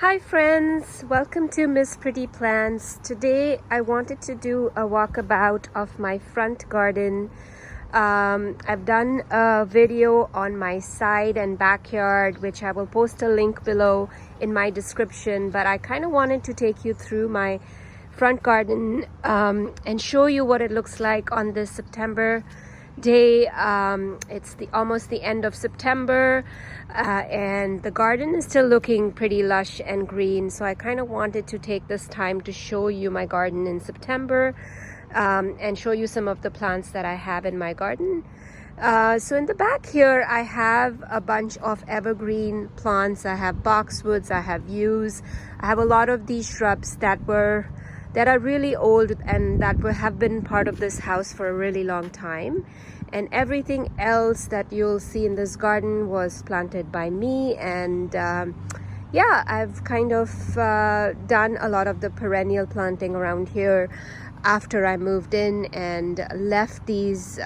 Hi friends, welcome to Miss Pretty Plants. Today I wanted to do a walkabout of my front garden. I've done a video on my side and backyard, which I will post a link below in my description, but I kind of wanted to take you through my front garden and show you what it looks like on this September day. It's almost the end of September, and the garden is still looking pretty lush and green, so I kind of wanted to take this time to show you my garden in September and show you some of the plants that I have in my garden. So in the back here I have a bunch of evergreen plants. I have boxwoods, I have yews, I have a lot of these shrubs that are really old and that have been part of this house for a really long time, and everything else that you'll see in this garden was planted by me. And yeah, I've kind of done a lot of the perennial planting around here after I moved in and left these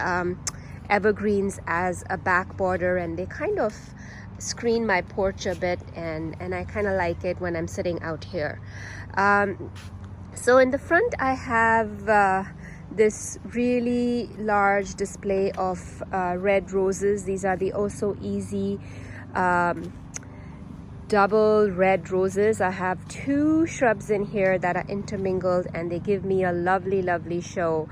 evergreens as a back border, and they kind of screen my porch a bit, and I kind of like it when I'm sitting out here. So in the front I have this really large display of red roses. These are the Oh So Easy double red roses. I have two shrubs in here that are intermingled, and they give me a lovely show.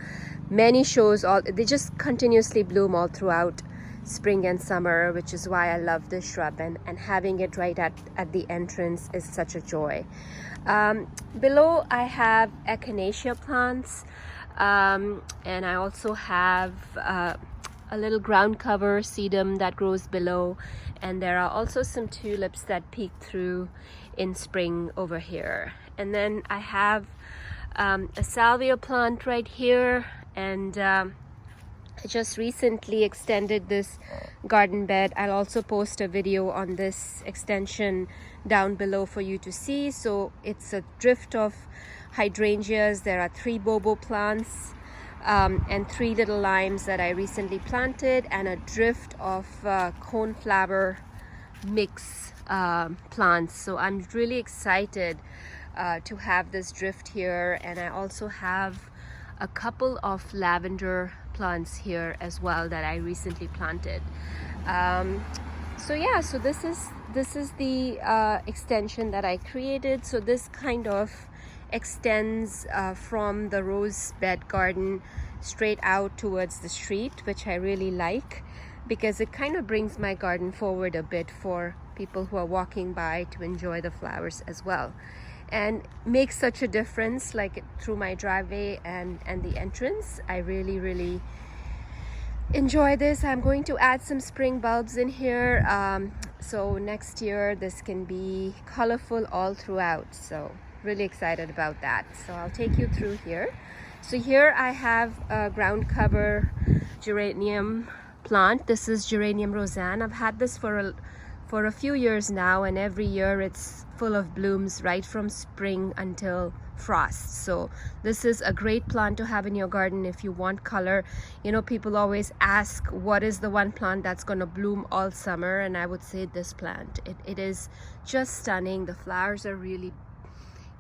Many shows, they just continuously bloom all throughout spring and summer, which is why I love this shrub, and having it right at the entrance is such a joy. Below I have Echinacea plants, and I also have a little ground cover sedum that grows below, and there are also some tulips that peek through in spring over here. And then I have a Salvia plant right here, and I just recently extended this garden bed. I'll also post a video on this extension down below for you to see. So it's a drift of hydrangeas. There are 3 bobo plants and 3 little limes that I recently planted, and a drift of coneflower mix plants. So I'm really excited to have this drift here, and I also have a couple of lavender plants here as well that I recently planted. So yeah, so this is the extension that I created. So this kind of extends from the rose bed garden straight out towards the street, which I really like because it kind of brings my garden forward a bit for people who are walking by to enjoy the flowers as well, and makes such a difference, like through my driveway and the entrance. I really enjoy this. I'm going to add some spring bulbs in here, so next year this can be colorful all throughout. So really excited about that. So I'll take you through here. So here I have a ground cover geranium plant. This is Geranium Roseanne. I've had this for a few years now, and every year it's full of blooms right from spring until frost. So this is a great plant to have in your garden if you want color. You know, people always ask what is the one plant that's going to bloom all summer, and I would say this plant. It is just stunning. The flowers are really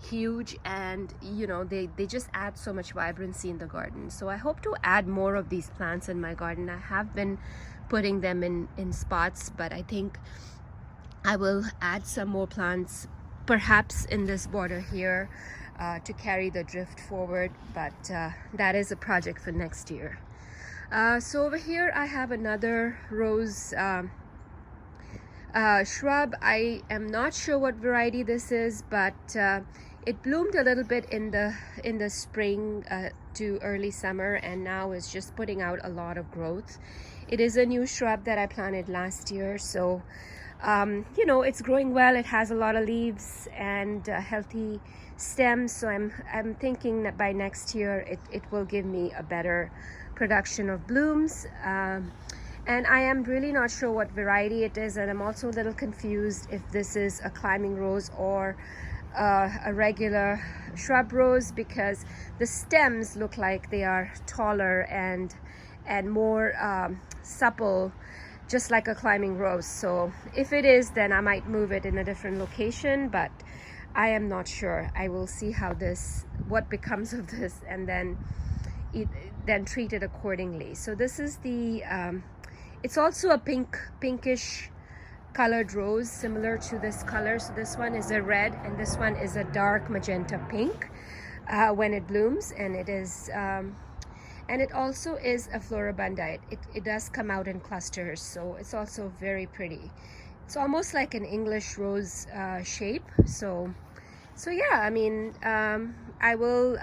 huge, and you know, they just add so much vibrancy in the garden. So I hope to add more of these plants in my garden. I have been putting them in spots, but I think I will add some more plants perhaps in this border here to carry the drift forward, but that is a project for next year. So over here I have another rose shrub. I am not sure what variety this is, but it bloomed a little bit in the spring to early summer, and now is just putting out a lot of growth. It is a new shrub that I planted last year, so you know, it's growing well. It has a lot of leaves and healthy stems, so I'm thinking that by next year it will give me a better production of blooms. And I am really not sure what variety it is, and I'm also a little confused if this is a climbing rose or a regular shrub rose, because the stems look like they are taller and more supple, just like a climbing rose. So if it is, then I might move it in a different location, but I am not sure. I will see how what becomes of this, and then treat it accordingly. So this is the it's also a pinkish colored rose, similar to this color. So this one is a red and this one is a dark magenta pink when it blooms, and it is and it also is a floribunda. It does come out in clusters, so it's also very pretty. It's almost like an English rose shape. So yeah, I mean, I will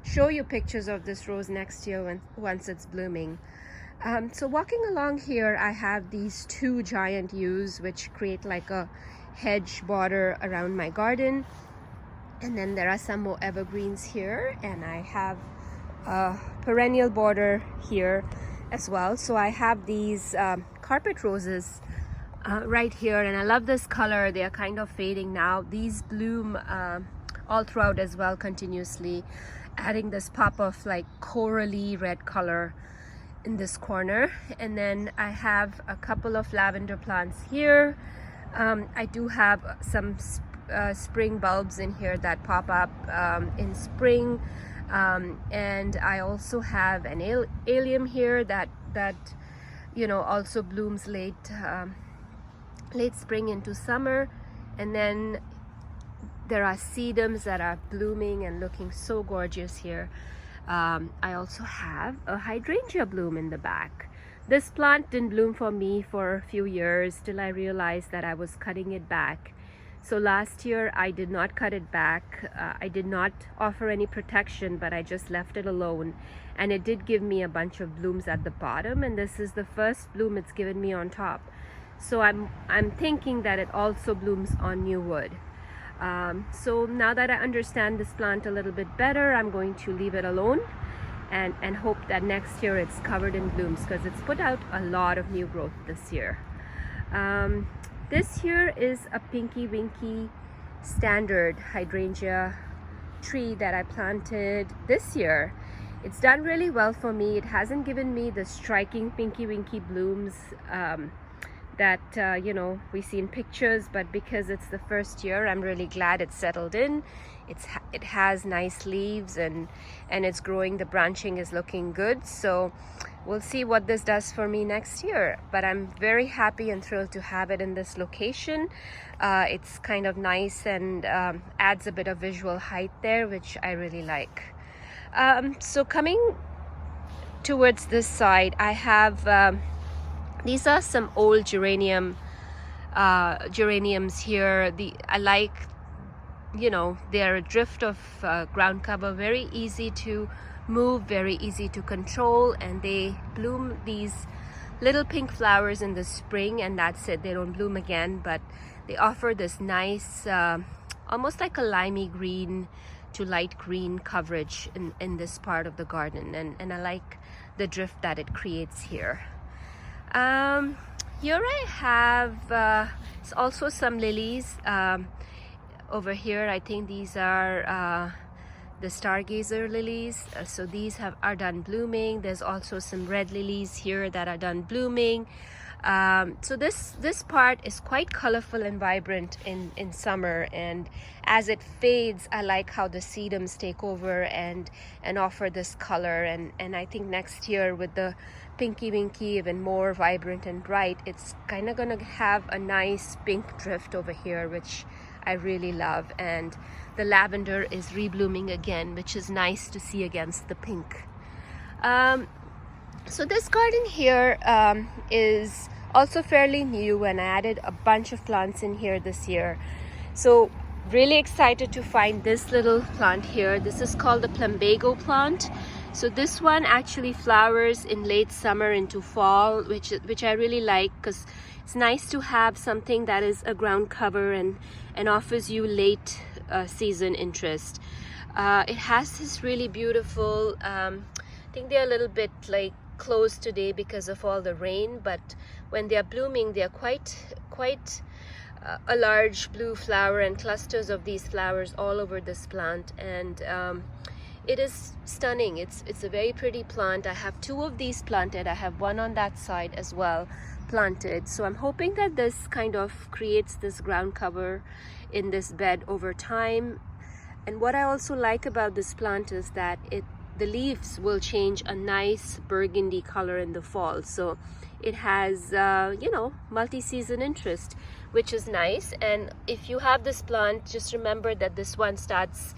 show you pictures of this rose next year once it's blooming. So walking along here, I have these two giant yews which create like a hedge border around my garden, and then there are some more evergreens here, and I have a perennial border here as well. So I have these carpet roses right here, and I love this color. They are kind of fading now. These bloom all throughout as well, continuously, adding this pop of like corally red color in this corner. And then I have a couple of lavender plants here. I do have some spring bulbs in here that pop up in spring, and I also have an allium here that you know, also blooms late spring into summer. And then there are sedums that are blooming and looking so gorgeous here. I also have a Hydrangea Bloom in the back. This plant didn't bloom for me for a few years till I realized that I was cutting it back. So last year I did not cut it back. I did not offer any protection, but I just left it alone, and it did give me a bunch of blooms at the bottom, and this is the first bloom it's given me on top. So I'm thinking that it also blooms on new wood. So now that I understand this plant a little bit better, I'm going to leave it alone and hope that next year it's covered in blooms, because it's put out a lot of new growth this year. This here is a Pinky Winky standard hydrangea tree that I planted this year. It's done really well for me. It hasn't given me the striking Pinky Winky blooms that you know, we see in pictures, but because it's the first year, I'm really glad it's settled in. It has nice leaves, and it's growing. The branching is looking good, so we'll see what this does for me next year. But I'm very happy and thrilled to have it in this location. It's kind of nice and adds a bit of visual height there, which I really like. So coming towards this side, I have these are some old geraniums here. I like, you know, they're a drift of ground cover, very easy to move, very easy to control, and they bloom these little pink flowers in the spring, and that's it. They don't bloom again, but they offer this nice almost like a limey green to light green coverage in this part of the garden, and I like the drift that it creates here. Here I have also some lilies over here. I think these are the Stargazer Lilies. So these are done blooming. There's also some red lilies here that are done blooming. So this part is quite colorful and vibrant in summer, and as it fades, I like how the sedums take over and offer this color, and I think next year with the Pinky Winky even more vibrant and bright, it's kind of gonna have a nice pink drift over here, which I really love. And the lavender is reblooming again, which is nice to see against the pink. So this garden here is also fairly new, and I added a bunch of plants in here this year. So really excited to find this little plant here. This is called the Plumbago plant. So this one actually flowers in late summer into fall, which I really like, because it's nice to have something that is a ground cover and offers you late season interest. It has this really beautiful, I think they're a little bit like closed today because of all the rain, but when they are blooming, they are quite a large blue flower and clusters of these flowers all over this plant, and it is stunning. It's a very pretty plant. I have two of these planted. I have one on that side as well planted, so I'm hoping that this kind of creates this ground cover in this bed over time. And what I also like about this plant is that the leaves will change a nice burgundy color in the fall. So it has, you know, multi-season interest, which is nice. And if you have this plant, just remember that this one starts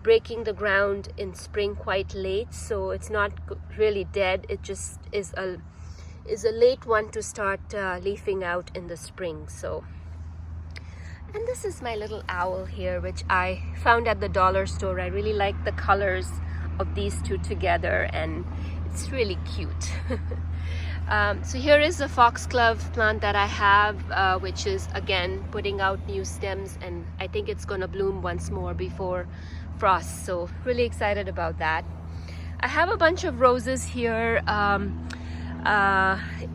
breaking the ground in spring quite late. So it's not really dead. It just is a late one to start leafing out in the spring. So, and this is my little owl here, which I found at the dollar store. I really like the colors of these two together, and it's really cute. So here is the foxglove plant that I have, which is again putting out new stems, and I think it's gonna bloom once more before frost. So really excited about that. I have a bunch of roses here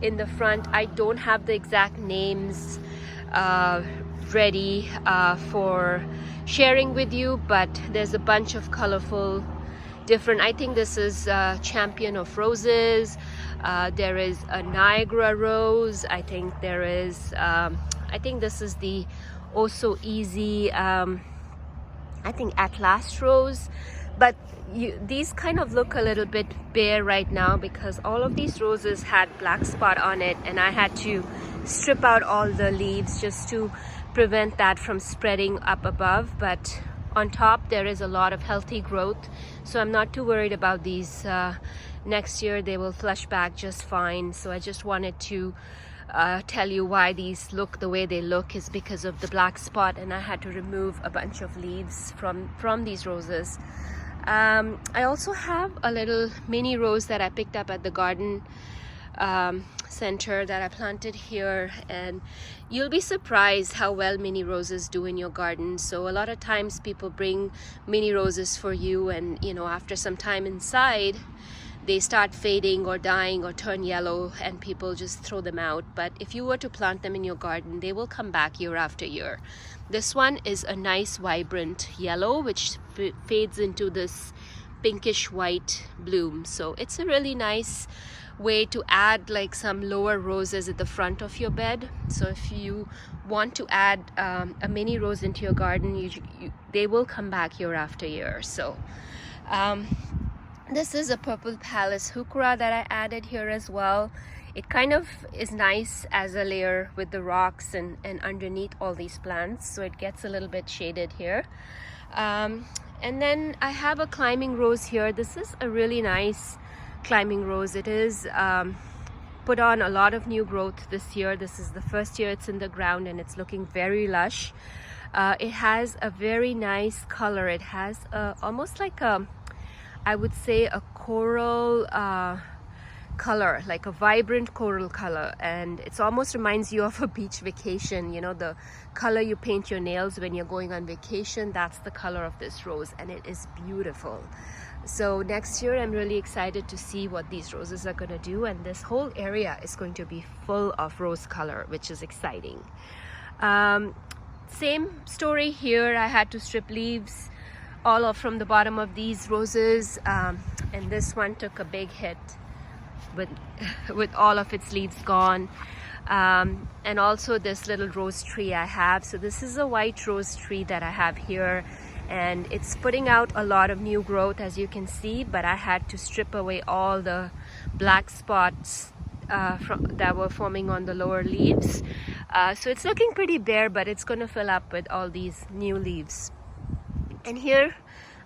in the front. I don't have the exact names ready for sharing with you, but there's a bunch of colorful different, I think this is Champion of Roses, there is a Niagara Rose, I think there is I think this is the Oh So Easy I think Atlas Rose. But these kind of look a little bit bare right now because all of these roses had black spot on it, and I had to strip out all the leaves just to prevent that from spreading up above. But on top there is a lot of healthy growth, so I'm not too worried about these. Next year they will flush back just fine. So I just wanted to tell you why these look the way they look is because of the black spot, and I had to remove a bunch of leaves from these roses. I also have a little mini rose that I picked up at the garden center that I planted here, and you'll be surprised how well mini roses do in your garden. So a lot of times people bring mini roses for you, and you know, after some time inside they start fading or dying or turn yellow, and people just throw them out. But if you were to plant them in your garden, they will come back year after year. This one is a nice vibrant yellow which fades into this pinkish white bloom. So it's a really nice way to add like some lower roses at the front of your bed. So if you want to add a mini rose into your garden, they will come back year after year. So this is a Purple Palace Okra that I added here as well. It kind of is nice as a layer with the rocks and underneath all these plants, so it gets a little bit shaded here. And then I have a climbing rose here. This is a really nice climbing rose. It is put on a lot of new growth this year. This is the first year it's in the ground, and it's looking very lush. It has a very nice color. It has almost like a, I would say, a coral color, like a vibrant coral color, and it almost reminds you of a beach vacation. You know, the color you paint your nails when you're going on vacation, that's the color of this rose, and it is beautiful. So next year I'm really excited to see what these roses are going to do, and this whole area is going to be full of rose color, which is exciting. Same story here. I had to strip leaves all of from the bottom of these roses, and this one took a big hit with all of its leaves gone. And also this little rose tree I have. So this is a white rose tree that I have here, and it's putting out a lot of new growth, as you can see, but I had to strip away all the black spots that were forming on the lower leaves. So it's looking pretty bare, but it's going to fill up with all these new leaves. And here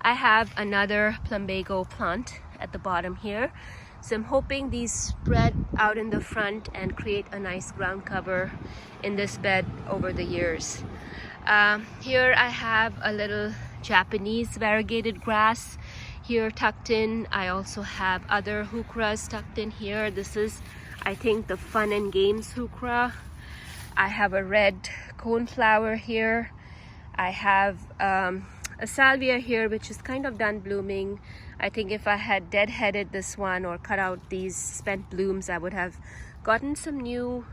I have another Plumbago plant at the bottom here. So I'm hoping these spread out in the front and create a nice ground cover in this bed over the years. Here I have a little Japanese variegated grass here tucked in. I also have other Okras tucked in here. This is, I think, the Fun and Games Okra. I have a red coneflower here. I have a Salvia here, which is kind of done blooming. I think if I had deadheaded this one or cut out these spent blooms, I would have gotten some new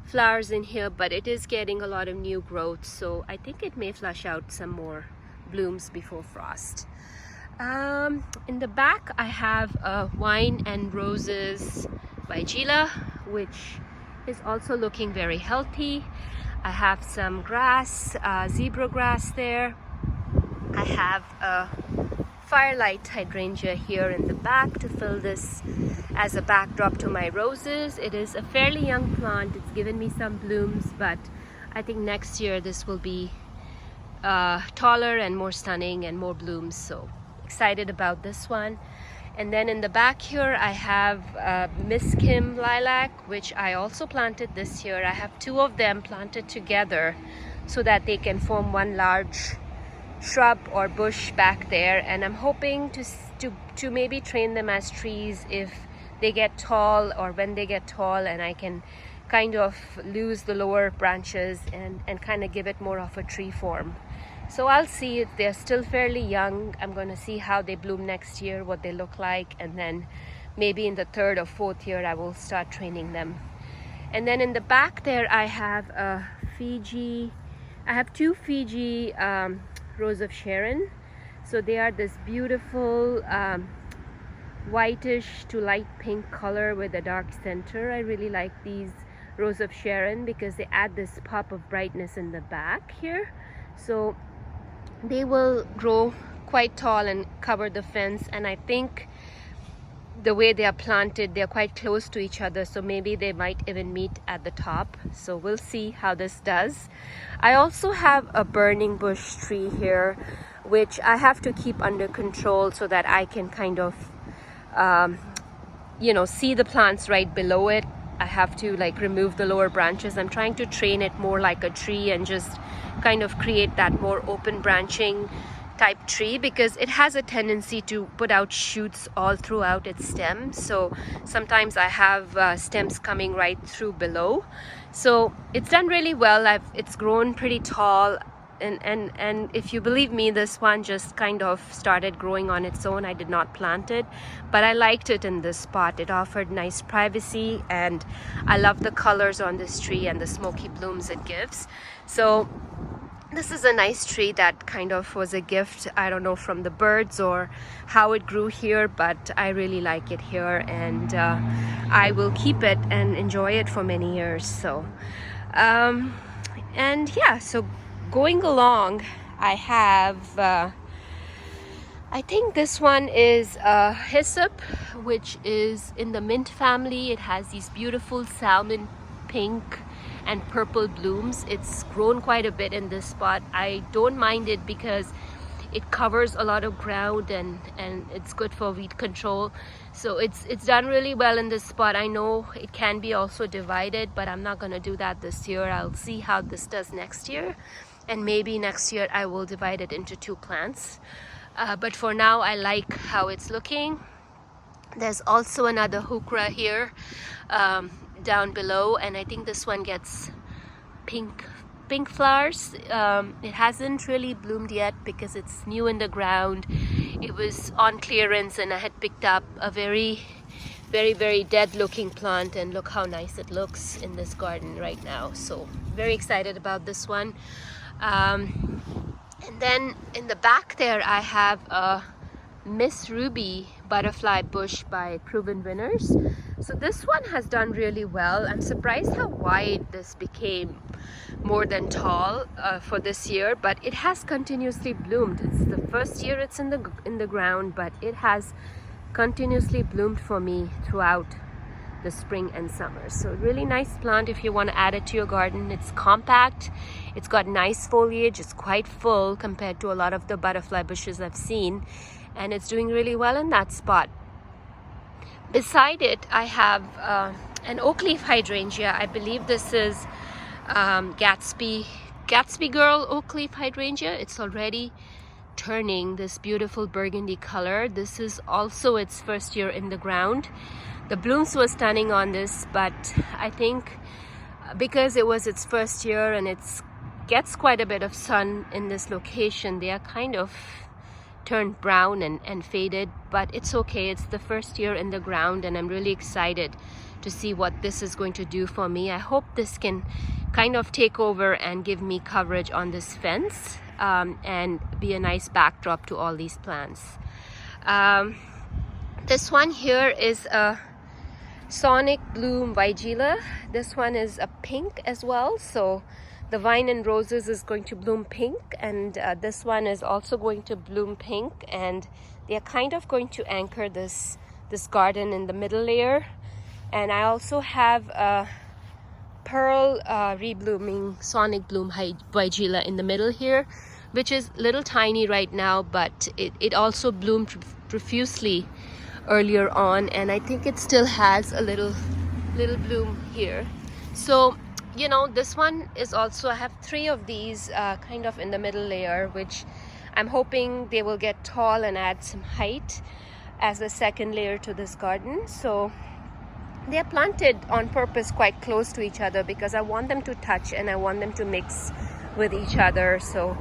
flowers in here, but it is getting a lot of new growth, so I think it may flush out some more blooms before frost. In the back I have Wine and Roses by Gila, which is also looking very healthy. I have some grass, zebra grass there. I have a Firelight Hydrangea here in the back to fill this as a backdrop to my roses. It is a fairly young plant. It's given me some blooms, but I think next year this will be taller and more stunning and more blooms, so excited about this one. And then in the back here I have Miss Kim Lilac, which I also planted this year. I have two of them planted together so that they can form one large shrub or bush back there, and I'm hoping to maybe train them as trees if they get tall, or when they get tall, and I can kind of lose the lower branches and kind of give it more of a tree form. So I'll see if they're still fairly young. I'm going to see how they bloom next year, what they look like, and then maybe in the third or fourth year I will start training them. And then in the back there I have a Fiji, I have two Fiji Rose of Sharon. So they are this beautiful whitish to light pink color with a dark center. I really like these Rose of Sharon because they add this pop of brightness in the back here. So they will grow quite tall and cover the fence, and I think the way they are planted, they're quite close to each other, so maybe they might even meet at the top. So we'll see how this does. I also have a burning bush tree here, which I have to keep under control so that I can kind of you know, see the plants right below it. I have to like remove the lower branches. I'm trying to train it more like a tree and just kind of create that more open branching type tree, because it has a tendency to put out shoots all throughout its stem. So sometimes I have stems coming right through below. So it's done really well. It's grown pretty tall, and if you believe me, this one just kind of started growing on its own. I did not plant it, but I liked it in this spot. It offered nice privacy, and I love the colors on this tree and the smoky blooms it gives. So this is a nice tree that kind of was a gift, I don't know, from the birds or how it grew here, but I really like it here, and I will keep it and enjoy it for many years. So and yeah, so going along, I have I think this one is hyssop, which is in the mint family. It has these beautiful salmon pink and purple blooms. It's grown quite a bit in this spot. I don't mind it because it covers a lot of ground, and it's good for weed control. So it's done really well in this spot. I know it can be also divided, but I'm not going to do that this year. I'll see how this does next year, and maybe next year I will divide it into two plants. But for now I like how it's looking. There's also another Okra here down below, and I think this one gets pink flowers. It hasn't really bloomed yet because it's new in the ground. It was on clearance, and I had picked up a very dead looking plant, and look how nice it looks in this garden right now. So very excited about this one. And then in the back there I have a Miss Ruby butterfly bush by Proven Winners. So this one has done really well. I'm surprised how wide this became, more than tall for this year, but it has continuously bloomed. It's the first year it's in the ground, but it has continuously bloomed for me throughout the spring and summer. So really nice plant if you want to add it to your garden. It's compact, it's got nice foliage, it's quite full compared to a lot of the butterfly bushes I've seen, and it's doing really well in that spot. Beside it I have an oak leaf hydrangea. I believe this is Gatsby Girl oak leaf hydrangea. It's already turning this beautiful burgundy color. This is also its first year in the ground. The blooms were stunning on this, but I think because it was its first year and it gets quite a bit of sun in this location, they are kind of turned brown and faded, but it's okay. It's the first year in the ground, and I'm really excited to see what this is going to do for me. I hope this can kind of take over and give me coverage on this fence, and be a nice backdrop to all these plants. This one here is a Sonic Bloom Vigila. This one is a pink as well, so The vine and roses is going to bloom pink, and this one is also going to bloom pink, and they're kind of going to anchor this garden in the middle layer. And I also have a pearl reblooming sonic bloom Hydrangea in the middle here, which is little tiny right now, but it also bloomed profusely earlier on, and I think it still has a little bloom here. So you know, this one is also, I have 3 of these kind of in the middle layer, which I'm hoping they will get tall and add some height as a second layer to this garden. So they're planted on purpose quite close to each other because I want them to touch and I want them to mix with each other. So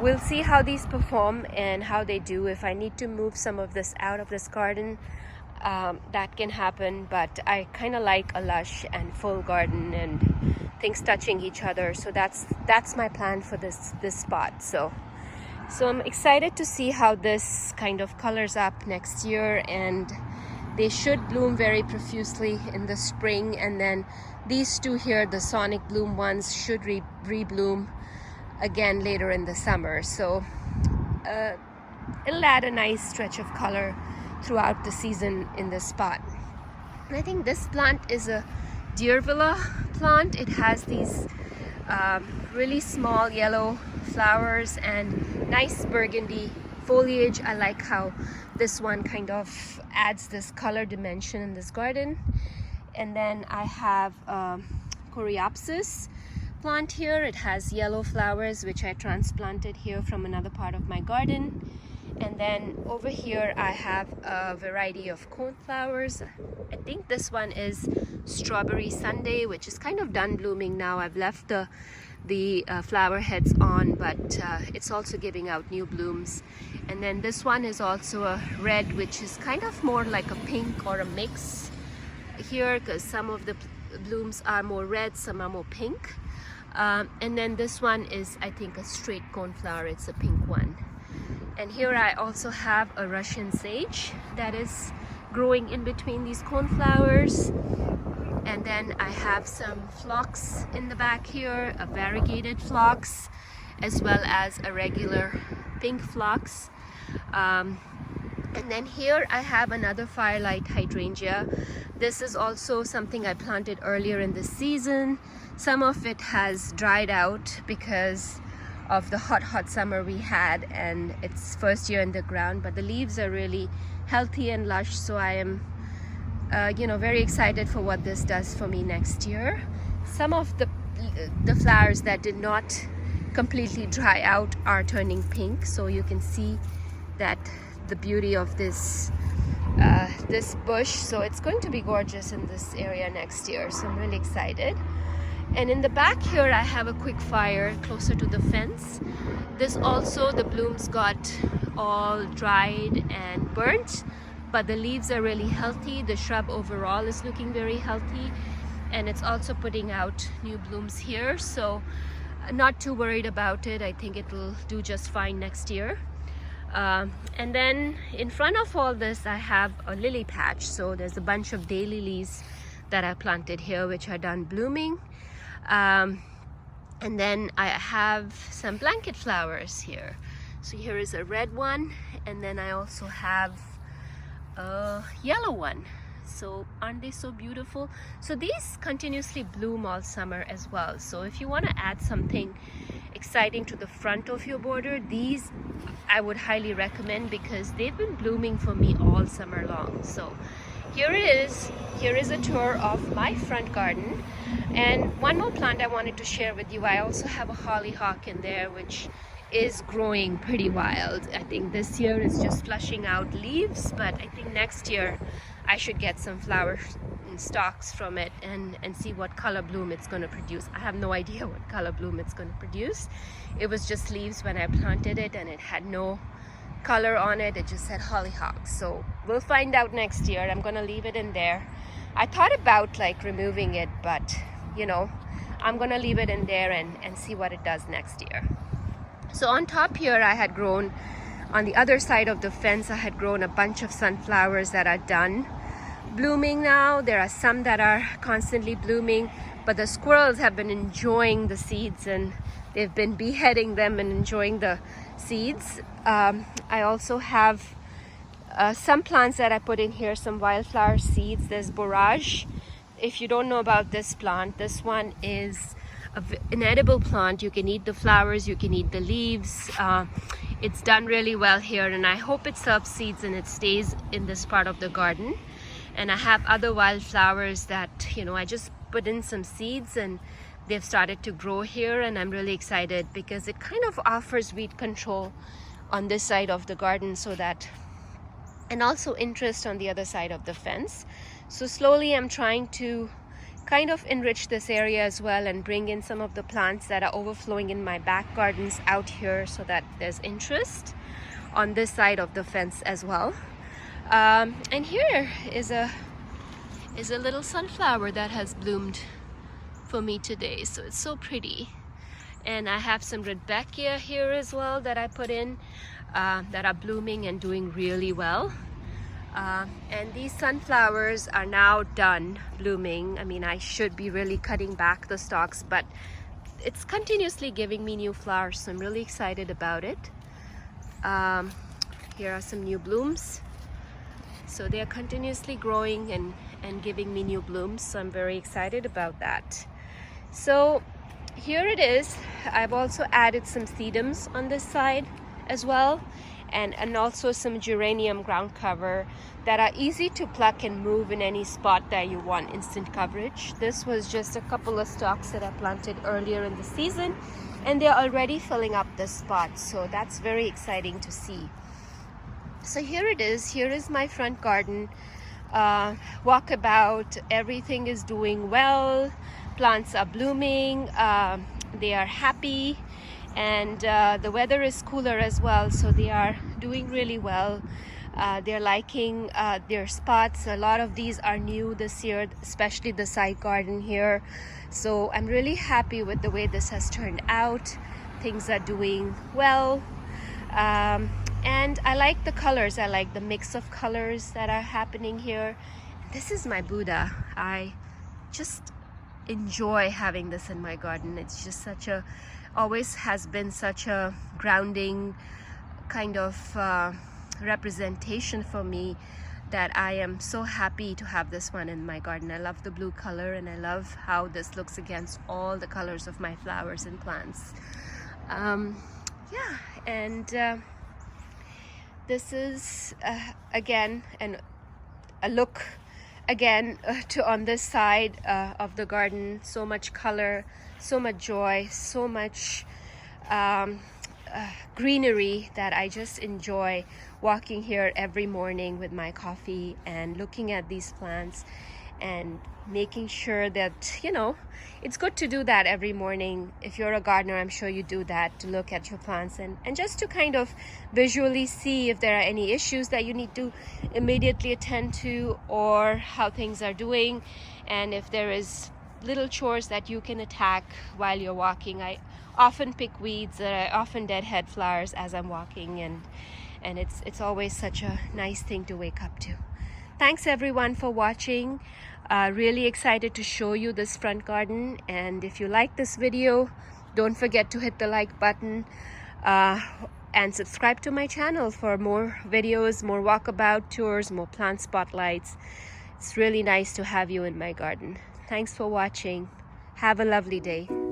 we'll see how these perform and how they do. If I need to move some of this out of this garden, that can happen, but I kind of like a lush and full garden and things touching each other. So that's my plan for this spot. So I'm excited to see how this kind of colors up next year, and they should bloom very profusely in the spring, and then these 2 here, the sonic bloom ones, should rebloom again later in the summer. So it'll add a nice stretch of color throughout the season in this spot. And I think this plant is a deer villa plant. It has these really small yellow flowers and nice burgundy foliage. I like how this one kind of adds this color dimension in this garden. And then I have Coreopsis plant here. It has yellow flowers, which I transplanted here from another part of my garden. And then over here I have a variety of coneflowers. I think this one is Strawberry Sundae, which is kind of done blooming now. I've left the flower heads on, but it's also giving out new blooms. And then this one is also a red, which is kind of more like a pink or a mix here, because some of the blooms are more red, some are more pink. And then this one is, I think, a straight coneflower. It's a pink one. And here I also have a Russian sage that is growing in between these coneflowers. And then I have some phlox in the back here, a variegated phlox, as well as a regular pink phlox. And then here I have another Firelight Hydrangea. This is also something I planted earlier in the season. Some of it has dried out because of the hot summer we had, and it's first year in the ground, but the leaves are really healthy and lush. So I am very excited for what this does for me next year. Some of the flowers that did not completely dry out are turning pink, so you can see that the beauty of this bush. So it's going to be gorgeous in this area next year, so I'm really excited. And in the back here I have a quick fire closer to the fence. This also, the blooms got all dried and burnt, but the leaves are really healthy. The shrub overall is looking very healthy, and it's also putting out new blooms here. So not too worried about it. I think it will do just fine next year. And then in front of all this I have a lily patch. So there's a bunch of daylilies that I planted here, which are done blooming. And then I have some blanket flowers here. So here is a red one, and then I also have a yellow one. So aren't they so beautiful? So these continuously bloom all summer as well. So if you want to add something exciting to the front of your border, these I would highly recommend, because they've been blooming for me all summer long. So here is a tour of my front garden. And one more plant I wanted to share with you. I also have a hollyhock in there, which is growing pretty wild. I think this year is just flushing out leaves, but I think next year I should get some flower stalks from it and see what color bloom it's going to produce. I have no idea what color bloom it's going to produce. It was just leaves when I planted it, and it had no color on it. It just said hollyhock. So we'll find out next year. I'm going to leave it in there. I thought about like removing it, but I'm going to leave it in there and see what it does next year. So on top here I had grown, on the other side of the fence, I had grown a bunch of sunflowers that are done blooming now. There are some that are constantly blooming, but the squirrels have been enjoying the seeds and they've been beheading them and enjoying the seeds. I also have some plants that I put in here, some wildflower seeds. There's borage. If you don't know about this plant, this one is an edible plant. You can eat the flowers, you can eat the leaves. It's done really well here, and I hope it serves seeds and it stays in this part of the garden. And I have other wildflowers that, you know, I just put in some seeds and they've started to grow here, and I'm really excited because it kind of offers weed control on this side of the garden, so that, and also interest on the other side of the fence. So slowly I'm trying to kind of enrich this area as well and bring in some of the plants that are overflowing in my back gardens out here, so that there's interest on this side of the fence as well. And here is a little sunflower that has bloomed for me today, so it's so pretty. And I have some Rudbeckia here as well that I put in that are blooming and doing really well. And these sunflowers are now done blooming. I mean, I should be really cutting back the stalks, but it's continuously giving me new flowers, so I'm really excited about it. Here are some new blooms. So they are continuously growing and giving me new blooms, so I'm very excited about that. So here it is. I've also added some sedums on this side as well, and also some geranium ground cover that are easy to pluck and move in any spot that you want instant coverage. This was just a couple of stalks that I planted earlier in the season, and they're already filling up this spot, so that's very exciting to see. So here it is. Here is my front garden. Walkabout. Everything is doing well. Plants are blooming. They are happy, and the weather is cooler as well, so they are doing really well. They're liking their spots. A lot of these are new this year, especially the side garden here. So I'm really happy with the way this has turned out. Things are doing well. And I like the colors. I like the mix of colors that are happening here. This is my Buddha. I just enjoy having this in my garden. It's just always has been such a grounding kind of representation for me, that I am so happy to have this one in my garden. I love the blue color, and I love how this looks against all the colors of my flowers and plants. Yeah, and this is again a look again on this side of the garden. So much color, so much joy, so much greenery that I just enjoy walking here every morning with my coffee and looking at these plants and making sure that, you know, it's good to do that every morning. If you're a gardener, I'm sure you do that, to look at your plants and just to kind of visually see if there are any issues that you need to immediately attend to, or how things are doing, and if there is little chores that you can attack while you're walking. I often pick weeds, I often deadhead flowers as I'm walking, and it's always such a nice thing to wake up to. Thanks everyone for watching. Really excited to show you this front garden, and if you like this video, don't forget to hit the like button and subscribe to my channel for more videos, more walkabout tours, more plant spotlights. It's really nice to have you in my garden. Thanks for watching. Have a lovely day.